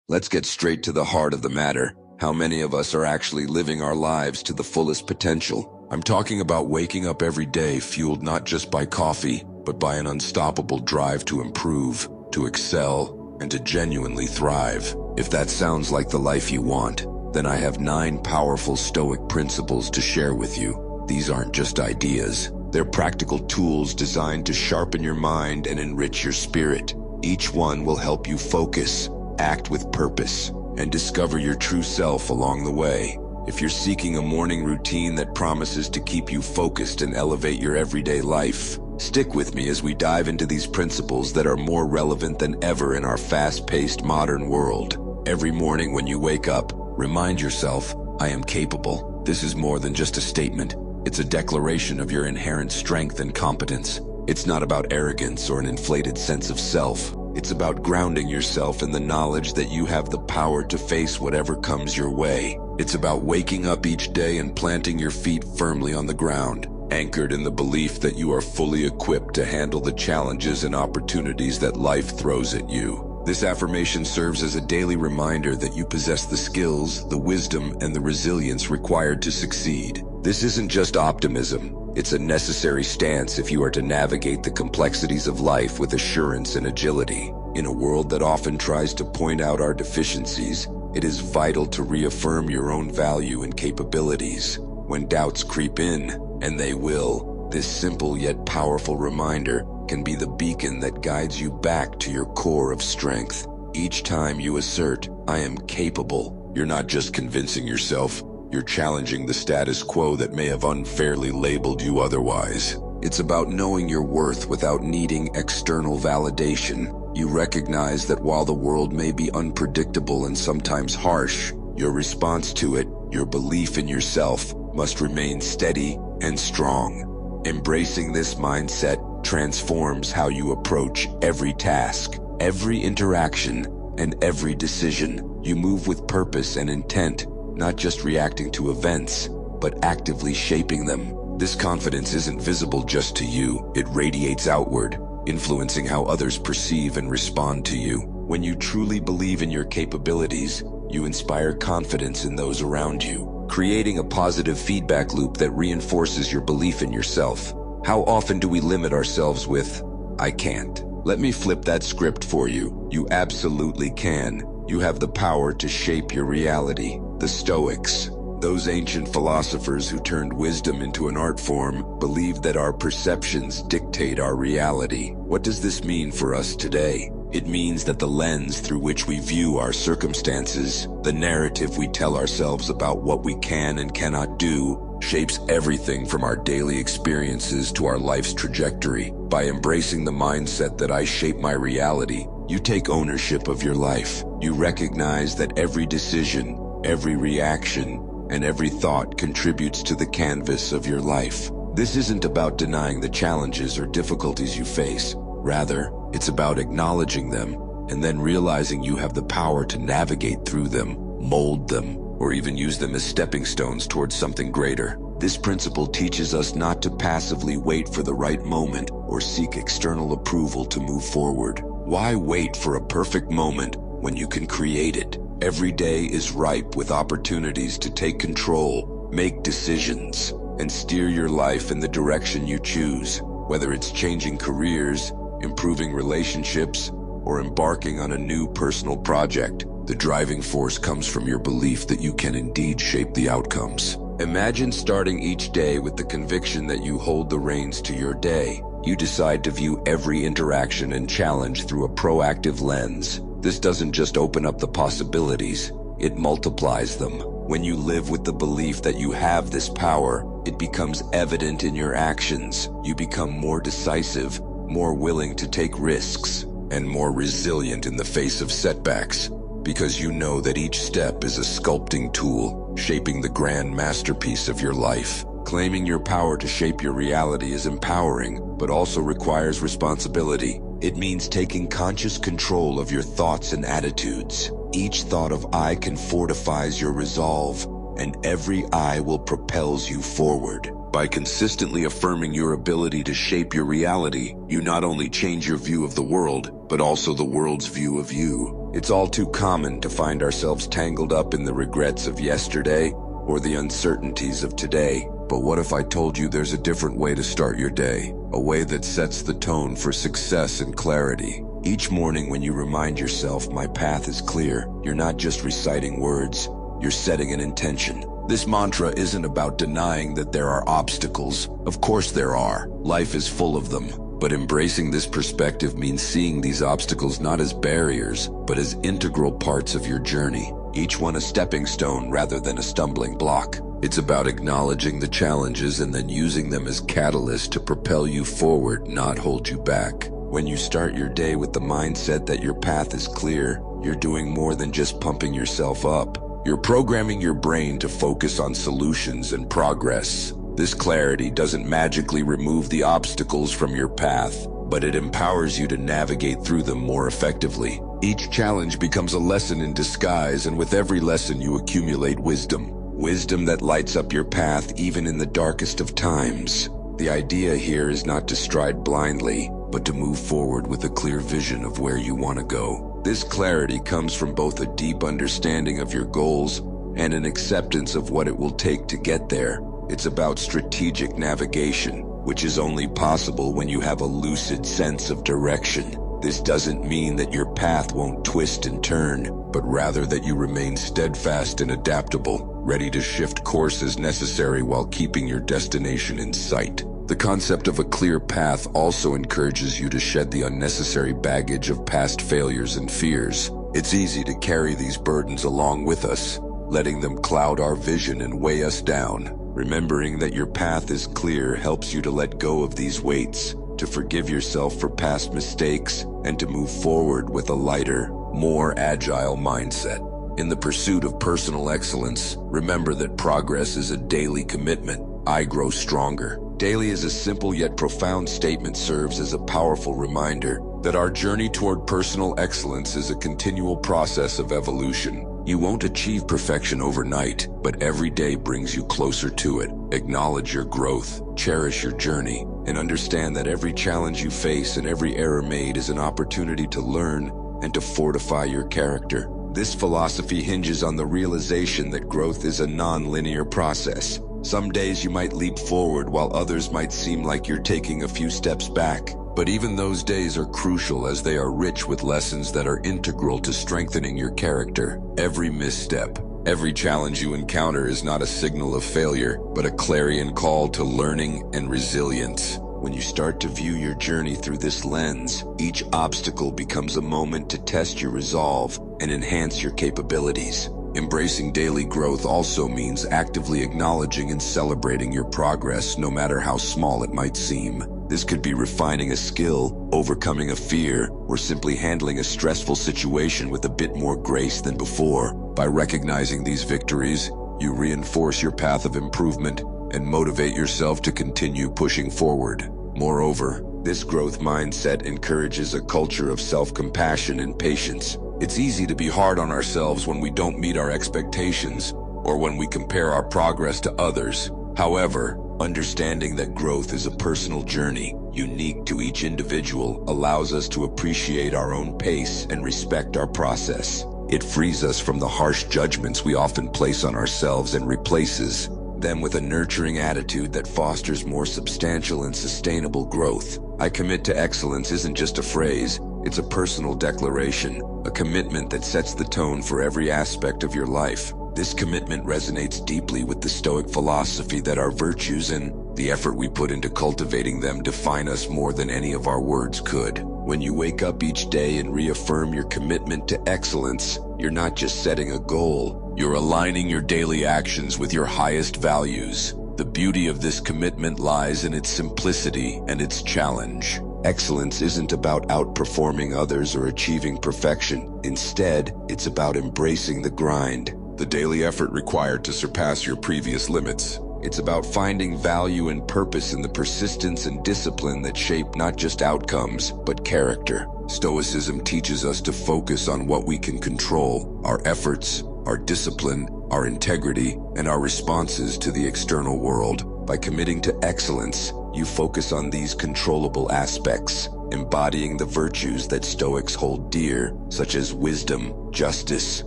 Let's get straight to the heart of the matter. How many of us are actually living our lives to the fullest potential? I'm talking about waking up every day fueled not just by coffee, but by an unstoppable drive to improve, to excel, and to genuinely thrive. If that sounds like the life you want, then I have 9 powerful Stoic principles to share with you. These aren't just ideas. They're practical tools designed to sharpen your mind and enrich your spirit. Each one will help you focus, act with purpose, and discover your true self along the way. If you're seeking a morning routine that promises to keep you focused and elevate your everyday life, stick with me as we dive into these principles that are more relevant than ever in our fast-paced modern world. Every morning when you wake up, remind yourself, I am capable. This is more than just a statement. It's a declaration of your inherent strength and competence. It's not about arrogance or an inflated sense of self. It's about grounding yourself in the knowledge that you have the power to face whatever comes your way. It's about waking up each day and planting your feet firmly on the ground, anchored in the belief that you are fully equipped to handle the challenges and opportunities that life throws at you. This affirmation serves as a daily reminder that you possess the skills, the wisdom, and the resilience required to succeed. This isn't just optimism. It's a necessary stance if you are to navigate the complexities of life with assurance and agility. In a world that often tries to point out our deficiencies, it is vital to reaffirm your own value and capabilities. When doubts creep in, and they will, this simple yet powerful reminder can be the beacon that guides you back to your core of strength. Each time you assert, I am capable, you're not just convincing yourself, you're challenging the status quo that may have unfairly labeled you otherwise. It's about knowing your worth without needing external validation. You recognize that while the world may be unpredictable and sometimes harsh, your response to it, your belief in yourself, must remain steady and strong. Embracing this mindset transforms how you approach every task, every interaction, and every decision. You move with purpose and intent, not just reacting to events, but actively shaping them. This confidence isn't visible just to you, it radiates outward, influencing how others perceive and respond to you. When you truly believe in your capabilities, you inspire confidence in those around you, creating a positive feedback loop that reinforces your belief in yourself. How often do we limit ourselves with, I can't? Let me flip that script for you. You absolutely can. You have the power to shape your reality. The Stoics, those ancient philosophers who turned wisdom into an art form, believed that our perceptions dictate our reality. What does this mean for us today? It means that the lens through which we view our circumstances, the narrative we tell ourselves about what we can and cannot do, shapes everything from our daily experiences to our life's trajectory. By embracing the mindset that I shape my reality, you take ownership of your life. You recognize that every decision, every reaction, and every thought contributes to the canvas of your life. This isn't about denying the challenges or difficulties you face. Rather, it's about acknowledging them and then realizing you have the power to navigate through them, mold them, or even use them as stepping stones towards something greater. This principle teaches us not to passively wait for the right moment or seek external approval to move forward. Why wait for a perfect moment when you can create it? Every day is ripe with opportunities to take control, make decisions, and steer your life in the direction you choose. Whether it's changing careers, improving relationships, or embarking on a new personal project, the driving force comes from your belief that you can indeed shape the outcomes. Imagine starting each day with the conviction that you hold the reins to your day. You decide to view every interaction and challenge through a proactive lens. This doesn't just open up the possibilities, it multiplies them. When you live with the belief that you have this power, it becomes evident in your actions. You become more decisive, more willing to take risks, and more resilient in the face of setbacks, because you know that each step is a sculpting tool, shaping the grand masterpiece of your life. Claiming your power to shape your reality is empowering, but also requires responsibility. It means taking conscious control of your thoughts and attitudes. Each thought of I can fortifies your resolve, and every I will propels you forward. By consistently affirming your ability to shape your reality, you not only change your view of the world, but also the world's view of you. It's all too common to find ourselves tangled up in the regrets of yesterday or the uncertainties of today. But what if I told you there's a different way to start your day? A way that sets the tone for success and clarity. Each morning when you remind yourself, my path is clear, you're not just reciting words, you're setting an intention. This mantra isn't about denying that there are obstacles. Of course there are. Life is full of them. But embracing this perspective means seeing these obstacles not as barriers, but as integral parts of your journey. Each one a stepping stone rather than a stumbling block. It's about acknowledging the challenges and then using them as catalysts to propel you forward, not hold you back. When you start your day with the mindset that your path is clear, you're doing more than just pumping yourself up. You're programming your brain to focus on solutions and progress. This clarity doesn't magically remove the obstacles from your path, but it empowers you to navigate through them more effectively. Each challenge becomes a lesson in disguise, and with every lesson you accumulate wisdom. Wisdom that lights up your path even in the darkest of times. The idea here is not to stride blindly, but to move forward with a clear vision of where you want to go. This clarity comes from both a deep understanding of your goals and an acceptance of what it will take to get there. It's about strategic navigation, which is only possible when you have a lucid sense of direction. This doesn't mean that your path won't twist and turn, but rather that you remain steadfast and adaptable, ready to shift course as necessary while keeping your destination in sight. The concept of a clear path also encourages you to shed the unnecessary baggage of past failures and fears. It's easy to carry these burdens along with us, letting them cloud our vision and weigh us down. Remembering that your path is clear helps you to let go of these weights, to forgive yourself for past mistakes, and to move forward with a lighter, more agile mindset. In the pursuit of personal excellence, remember that progress is a daily commitment. I grow stronger. Daily is a simple yet profound statement serves as a powerful reminder that our journey toward personal excellence is a continual process of evolution. You won't achieve perfection overnight, but every day brings you closer to it. Acknowledge your growth, cherish your journey, and understand that every challenge you face and every error made is an opportunity to learn and to fortify your character. This philosophy hinges on the realization that growth is a non-linear process. Some days you might leap forward while others might seem like you're taking a few steps back. But even those days are crucial as they are rich with lessons that are integral to strengthening your character. Every misstep, every challenge you encounter is not a signal of failure, but a clarion call to learning and resilience. When you start to view your journey through this lens, each obstacle becomes a moment to test your resolve and enhance your capabilities. Embracing daily growth also means actively acknowledging and celebrating your progress, no matter how small it might seem. This could be refining a skill, overcoming a fear, or simply handling a stressful situation with a bit more grace than before. By recognizing these victories, you reinforce your path of improvement and motivate yourself to continue pushing forward. Moreover, this growth mindset encourages a culture of self-compassion and patience. It's easy to be hard on ourselves when we don't meet our expectations or when we compare our progress to others. However, understanding that growth is a personal journey, unique to each individual, allows us to appreciate our own pace and respect our process. It frees us from the harsh judgments we often place on ourselves and replaces them with a nurturing attitude that fosters more substantial and sustainable growth. I commit to excellence isn't just a phrase, it's a personal declaration, a commitment that sets the tone for every aspect of your life. This commitment resonates deeply with the Stoic philosophy that our virtues and the effort we put into cultivating them define us more than any of our words could. When you wake up each day and reaffirm your commitment to excellence, you're not just setting a goal, you're aligning your daily actions with your highest values. The beauty of this commitment lies in its simplicity and its challenge. Excellence isn't about outperforming others or achieving perfection. Instead, it's about embracing the grind, the daily effort required to surpass your previous limits. It's about finding value and purpose in the persistence and discipline that shape not just outcomes, but character. Stoicism teaches us to focus on what we can control, our efforts, our discipline, our integrity, and our responses to the external world. By committing to excellence, you focus on these controllable aspects, embodying the virtues that Stoics hold dear, such as wisdom, justice,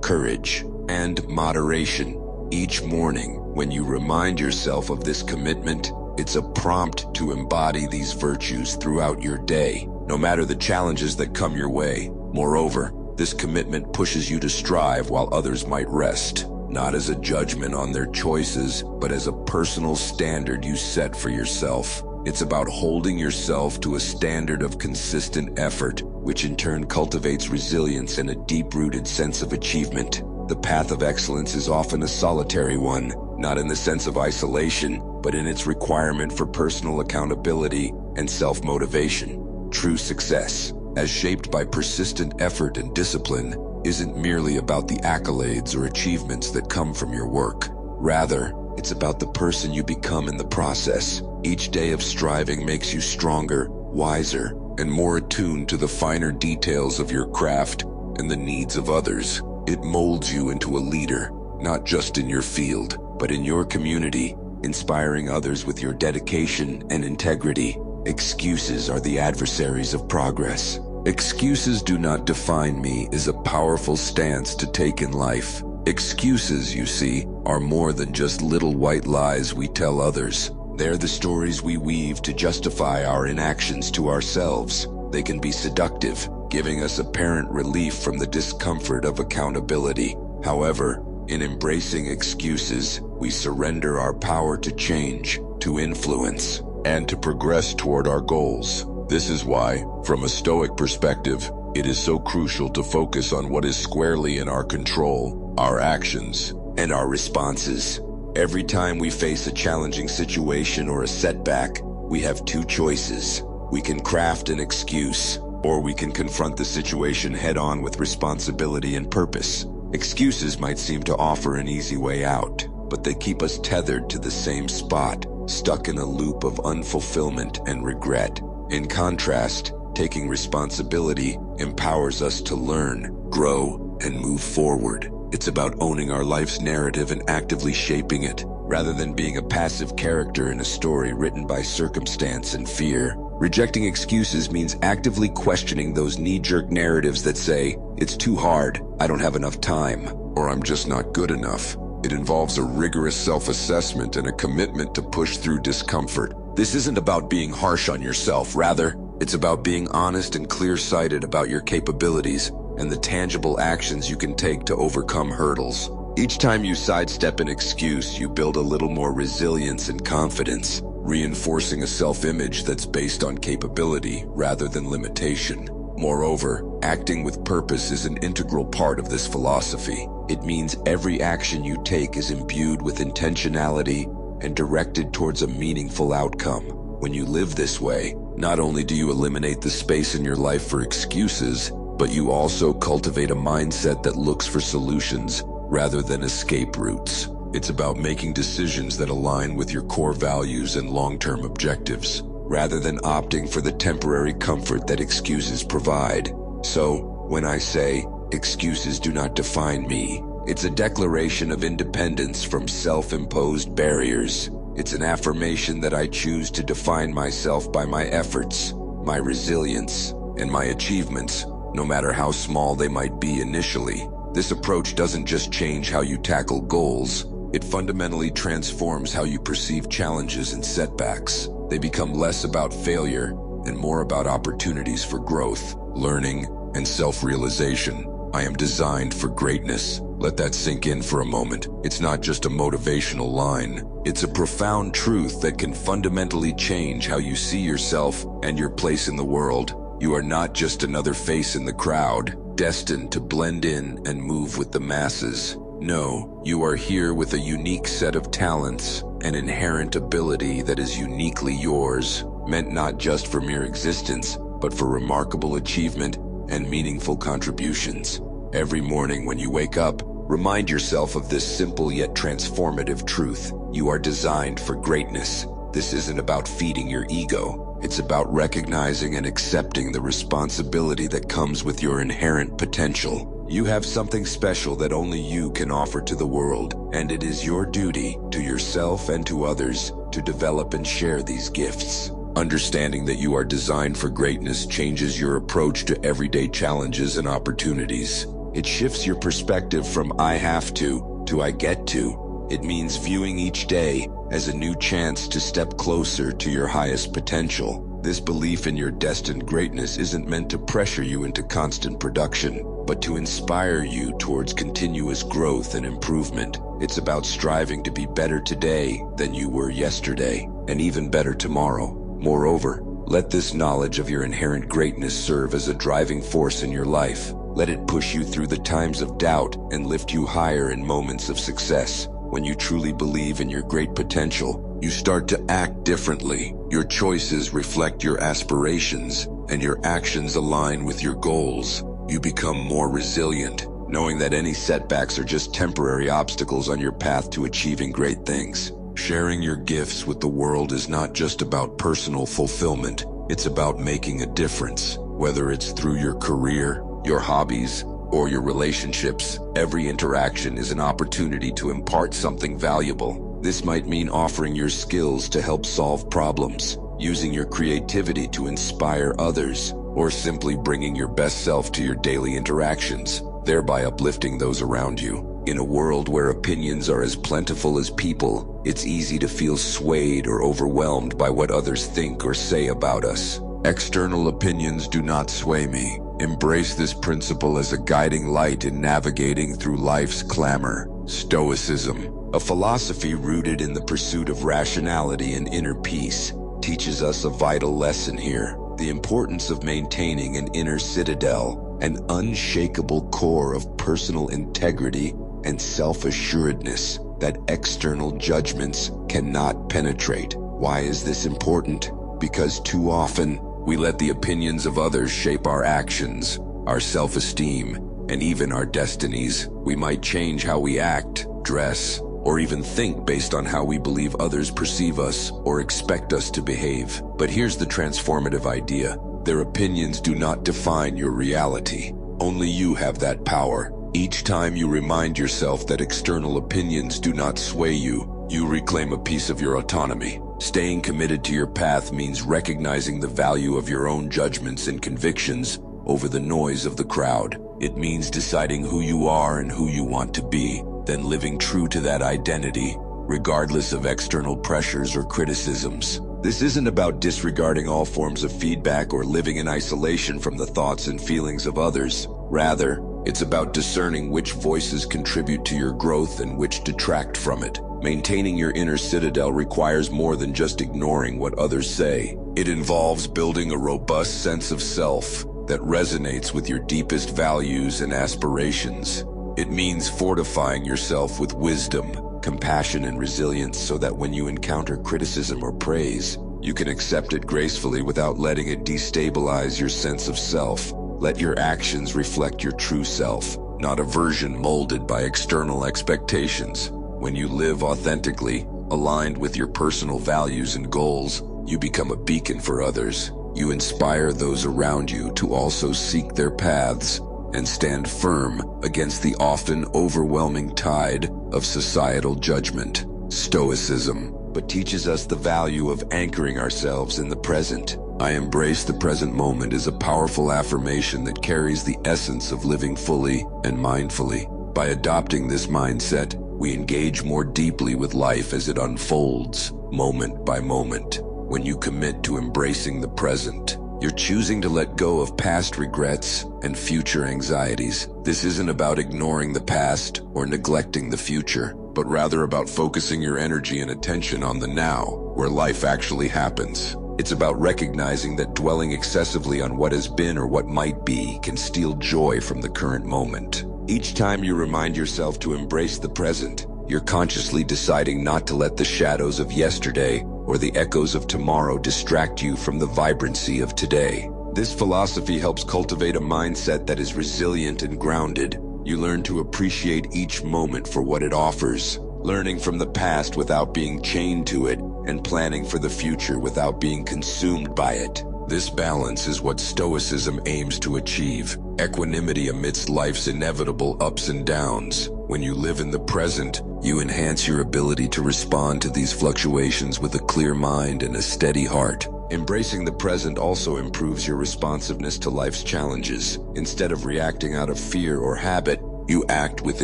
courage, and moderation. Each morning, when you remind yourself of this commitment, it's a prompt to embody these virtues throughout your day, no matter the challenges that come your way. Moreover, this commitment pushes you to strive while others might rest, not as a judgment on their choices, but as a personal standard you set for yourself. It's about holding yourself to a standard of consistent effort, which in turn cultivates resilience and a deep-rooted sense of achievement. The path of excellence is often a solitary one, not in the sense of isolation, but in its requirement for personal accountability and self-motivation. True success, as shaped by persistent effort and discipline, isn't merely about the accolades or achievements that come from your work. Rather, it's about the person you become in the process. Each day of striving makes you stronger, wiser, and more attuned to the finer details of your craft and the needs of others. It molds you into a leader, not just in your field, but in your community, inspiring others with your dedication and integrity. Excuses are the adversaries of progress. Excuses do not define me is a powerful stance to take in life. Excuses, you see, are more than just little white lies we tell others. They're the stories we weave to justify our inactions to ourselves. They can be seductive, giving us apparent relief from the discomfort of accountability. However, in embracing excuses, we surrender our power to change, to influence, and to progress toward our goals. This is why, from a Stoic perspective, it is so crucial to focus on what is squarely in our control, our actions, and our responses. Every time we face a challenging situation or a setback, we have two choices. We can craft an excuse, or we can confront the situation head-on with responsibility and purpose. Excuses might seem to offer an easy way out, but they keep us tethered to the same spot, stuck in a loop of unfulfillment and regret. In contrast, taking responsibility empowers us to learn, grow, and move forward. It's about owning our life's narrative and actively shaping it, rather than being a passive character in a story written by circumstance and fear. Rejecting excuses means actively questioning those knee-jerk narratives that say, "It's too hard, I don't have enough time," or "I'm just not good enough." It involves a rigorous self-assessment and a commitment to push through discomfort. This isn't about being harsh on yourself. Rather, it's about being honest and clear-sighted about your capabilities and the tangible actions you can take to overcome hurdles. Each time you sidestep an excuse, you build a little more resilience and confidence, reinforcing a self-image that's based on capability rather than limitation. Moreover, acting with purpose is an integral part of this philosophy. It means every action you take is imbued with intentionality and directed towards a meaningful outcome. When you live this way, not only do you eliminate the space in your life for excuses, but you also cultivate a mindset that looks for solutions rather than escape routes. It's about making decisions that align with your core values and long-term objectives, rather than opting for the temporary comfort that excuses provide. So, when I say, "Excuses do not define me," it's a declaration of independence from self-imposed barriers. It's an affirmation that I choose to define myself by my efforts, my resilience, and my achievements, no matter how small they might be initially. This approach doesn't just change how you tackle goals, it fundamentally transforms how you perceive challenges and setbacks. They become less about failure and more about opportunities for growth, learning, and self-realization. I am designed for greatness. Let that sink in for a moment. It's not just a motivational line. It's a profound truth that can fundamentally change how you see yourself and your place in the world. You are not just another face in the crowd, destined to blend in and move with the masses. No, you are here with a unique set of talents, an inherent ability that is uniquely yours, meant not just for mere existence, but for remarkable achievement and meaningful contributions. Every morning when you wake up, remind yourself of this simple yet transformative truth. You are designed for greatness. This isn't about feeding your ego. It's about recognizing and accepting the responsibility that comes with your inherent potential. You have something special that only you can offer to the world, and it is your duty, to yourself and to others, to develop and share these gifts. Understanding that you are designed for greatness changes your approach to everyday challenges and opportunities. It shifts your perspective from "I have to" "I get to." It means viewing each day as a new chance to step closer to your highest potential. This belief in your destined greatness isn't meant to pressure you into constant production, but to inspire you towards continuous growth and improvement. It's about striving to be better today than you were yesterday, and even better tomorrow. Moreover, let this knowledge of your inherent greatness serve as a driving force in your life. Let it push you through the times of doubt and lift you higher in moments of success. When you truly believe in your great potential, you start to act differently. Your choices reflect your aspirations, and your actions align with your goals. You become more resilient, knowing that any setbacks are just temporary obstacles on your path to achieving great things. Sharing your gifts with the world is not just about personal fulfillment. It's about making a difference. Whether it's through your career, your hobbies, or your relationships, every interaction is an opportunity to impart something valuable. This might mean offering your skills to help solve problems, using your creativity to inspire others, or simply bringing your best self to your daily interactions, thereby uplifting those around you. In a world where opinions are as plentiful as people, it's easy to feel swayed or overwhelmed by what others think or say about us. External opinions do not sway me. Embrace this principle as a guiding light in navigating through life's clamor. Stoicism, a philosophy rooted in the pursuit of rationality and inner peace, teaches us a vital lesson here: the importance of maintaining an inner citadel, an unshakable core of personal integrity and self-assuredness that external judgments cannot penetrate. Why is this important? Because too often, we let the opinions of others shape our actions, our self-esteem, and even our destinies. We might change how we act, dress, or even think based on how we believe others perceive us or expect us to behave. But here's the transformative idea: their opinions do not define your reality. Only you have that power. Each time you remind yourself that external opinions do not sway you, you reclaim a piece of your autonomy. Staying committed to your path means recognizing the value of your own judgments and convictions over the noise of the crowd. It means deciding who you are and who you want to be, then living true to that identity, regardless of external pressures or criticisms. This isn't about disregarding all forms of feedback or living in isolation from the thoughts and feelings of others. Rather, it's about discerning which voices contribute to your growth and which detract from it. Maintaining your inner citadel requires more than just ignoring what others say. It involves building a robust sense of self that resonates with your deepest values and aspirations. It means fortifying yourself with wisdom, compassion, and resilience so that when you encounter criticism or praise, you can accept it gracefully without letting it destabilize your sense of self. Let your actions reflect your true self, not a version molded by external expectations. When you live authentically, aligned with your personal values and goals, you become a beacon for others. You inspire those around you to also seek their paths and stand firm against the often overwhelming tide of societal judgment. Stoicism, but teaches us the value of anchoring ourselves in the present. "I embrace the present moment" is a powerful affirmation that carries the essence of living fully and mindfully. By adopting this mindset, we engage more deeply with life as it unfolds, moment by moment. When you commit to embracing the present, you're choosing to let go of past regrets and future anxieties. This isn't about ignoring the past or neglecting the future, but rather about focusing your energy and attention on the now, where life actually happens. It's about recognizing that dwelling excessively on what has been or what might be can steal joy from the current moment. Each time you remind yourself to embrace the present, you're consciously deciding not to let the shadows of yesterday or the echoes of tomorrow distract you from the vibrancy of today. This philosophy helps cultivate a mindset that is resilient and grounded. You learn to appreciate each moment for what it offers, learning from the past without being chained to it, and planning for the future without being consumed by it. This balance is what Stoicism aims to achieve: equanimity amidst life's inevitable ups and downs. When you live in the present, you enhance your ability to respond to these fluctuations with a clear mind and a steady heart. Embracing the present also improves your responsiveness to life's challenges. Instead of reacting out of fear or habit, you act with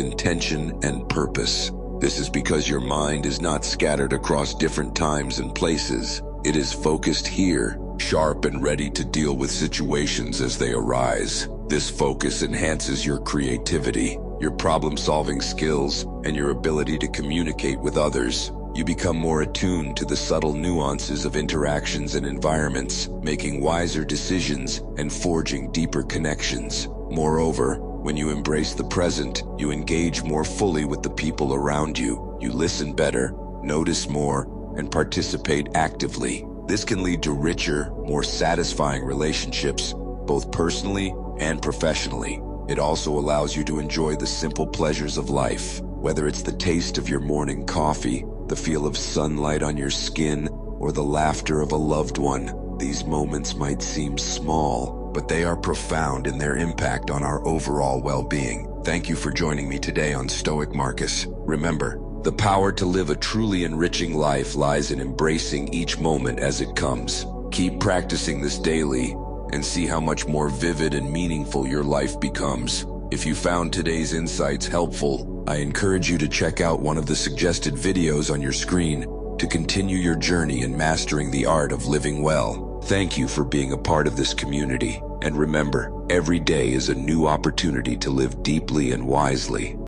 intention and purpose. This is because your mind is not scattered across different times and places. It is focused here, sharp and ready to deal with situations as they arise. This focus enhances your creativity, your problem-solving skills, and your ability to communicate with others. You become more attuned to the subtle nuances of interactions and environments, making wiser decisions and forging deeper connections. Moreover, when you embrace the present, you engage more fully with the people around you. You listen better, notice more, and participate actively. This can lead to richer, more satisfying relationships, both personally and professionally. It also allows you to enjoy the simple pleasures of life, whether it's the taste of your morning coffee, the feel of sunlight on your skin, or the laughter of a loved one. These moments might seem small, but they are profound in their impact on our overall well-being. Thank you for joining me today on Stoic Marcus. Remember, the power to live a truly enriching life lies in embracing each moment as it comes. Keep practicing this daily and see how much more vivid and meaningful your life becomes. If you found today's insights helpful, I encourage you to check out one of the suggested videos on your screen to continue your journey in mastering the art of living well. Thank you for being a part of this community. And remember, every day is a new opportunity to live deeply and wisely.